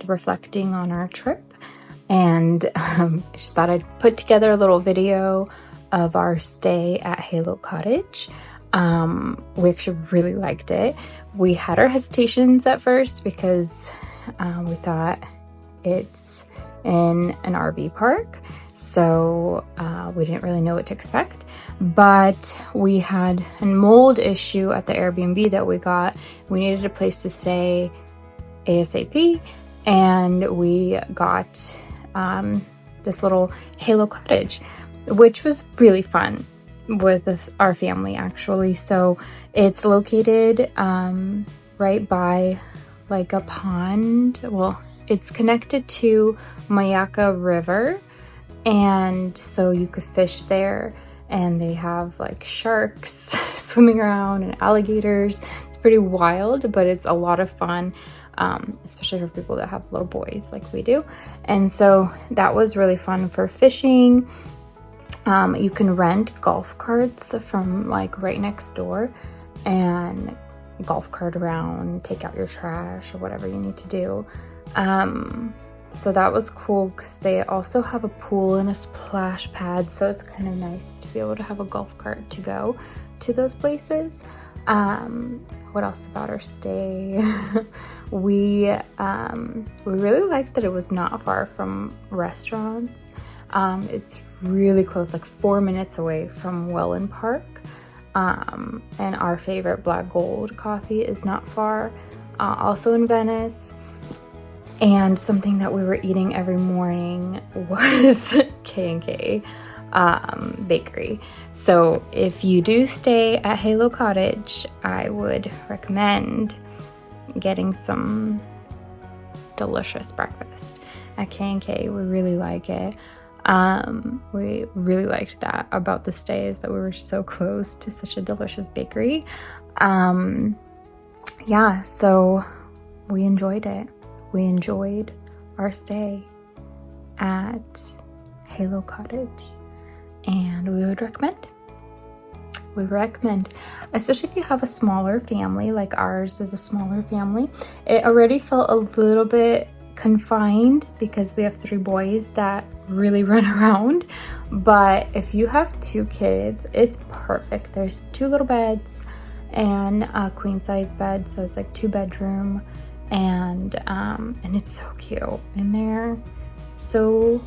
and reflecting on our trip. And I just thought I'd put together a little video of our stay at Halo Cottage. We actually really liked it. We had our hesitations at first because we thought it's in an RV park, so we didn't really know what to expect. But we had a mold issue at the Airbnb that we got. We needed a place to stay ASAP, and we got this little Halo Cottage, which was really fun with our family actually. So it's located right by like a pond. Well, it's connected to Mayaka River, and so you could fish there, and they have like sharks swimming around and alligators. It's pretty wild, but it's a lot of fun, especially for people that have little boys like we do. And so that was really fun for fishing. You can rent golf carts from like right next door and golf cart around, take out your trash or whatever you need to do. So that was cool because they also have a pool and a splash pad, so it's kind of nice to be able to have a golf cart to go to those places. What else about our stay? We really liked that it was not far from restaurants. It's really close, like 4 minutes away from Welland Park. And our favorite Black Gold coffee is not far, also in Venice. And something that we were eating every morning was K&K bakery. So if you do stay at Halo Cottage, I would recommend getting some delicious breakfast at K&K. We really like it. We really liked that about the stay, is that we were so close to such a delicious bakery. Yeah, so we enjoyed it. We enjoyed our stay at Halo Cottage, and we would recommend. We recommend, especially if you have a smaller family, like ours is a smaller family. It already felt a little bit confined because we have 3 boys that really run around, but if you have 2 kids, it's perfect. There's 2 little beds and a queen size bed, so it's like 2-bedroom, and it's so cute in there, so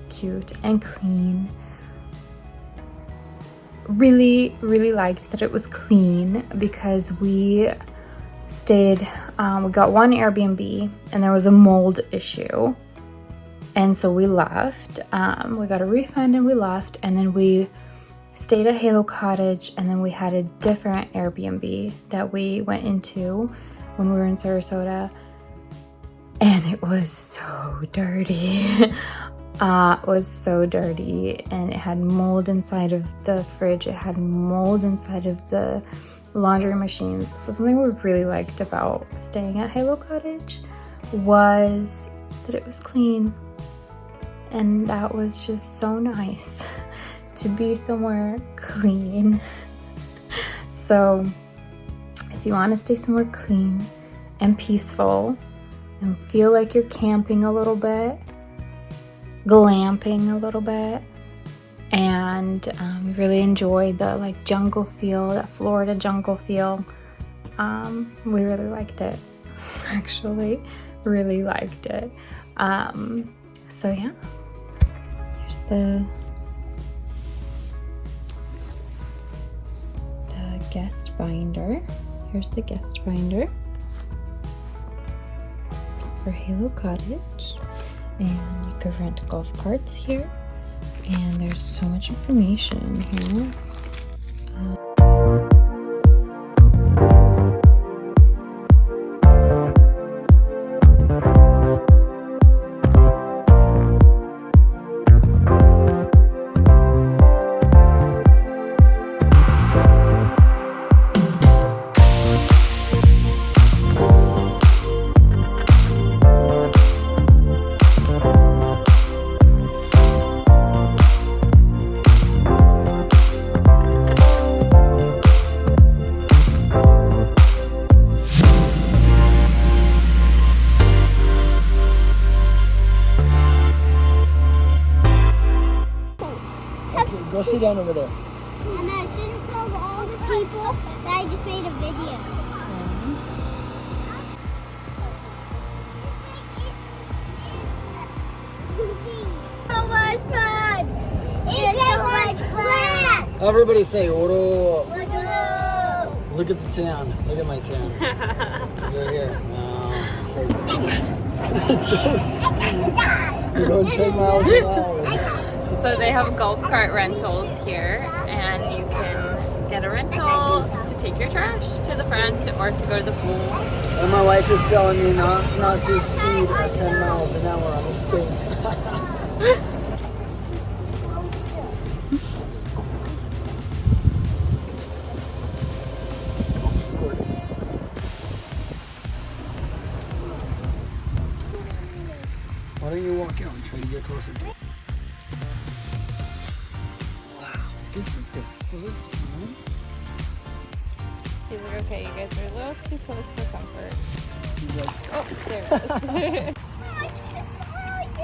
cute and clean. Really liked that it was clean because we stayed, we got one Airbnb and there was a mold issue, and so we left. We got a refund and we left, and then we stayed at Halo Cottage, and then we had a different Airbnb that we went into when we were in Sarasota, and it was so dirty. It was so dirty, and it had mold inside of the fridge. It had mold inside of the laundry machines. So something we really liked about staying at Halo Cottage was that it was clean, and that was just so nice to be somewhere clean. So if you want to stay somewhere clean and peaceful and feel like you're camping a little bit, glamping a little bit, and really enjoy the like jungle feel, that Florida jungle feel, we really liked it. Actually really liked it. So yeah, here's the guest finder. Here's the guest finder for Halo Cottage, and you can rent golf carts here, and there's so much information here. sit down over there. And I shouldn't tell all the people that I just made a video. So much fun! It's so much fun! Everybody say, Oro. Look at the tan. Look at my tan. Look here. No, say speed. You're going 10 miles an hour. So they have golf cart rentals here, and you can get a rental to take your trash to the front or to go to the pool. And my wife is telling me not to speed at 10 miles an hour on this thing. Why don't you walk out and try to get closer to it? Wow, this is the first time. He's like, okay, you guys are a little too close for comfort. You guys, Oh, there it is.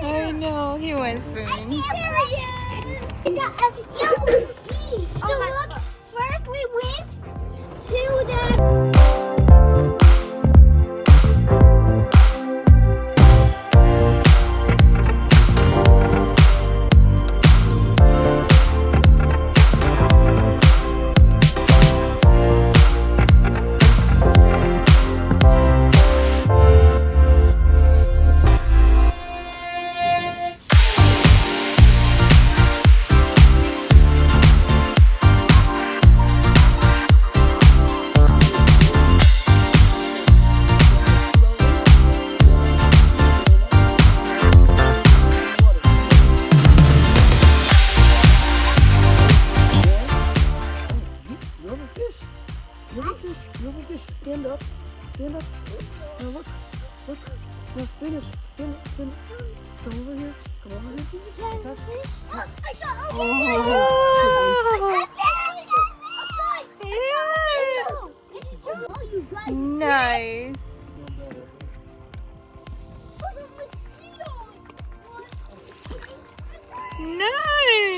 I know, he went swimming. So look, first we went to the... Stand up. Stand up. Now look. Look. Now spin it. Spin it. Spin it. Come over here. Come over here. Nice. Nice.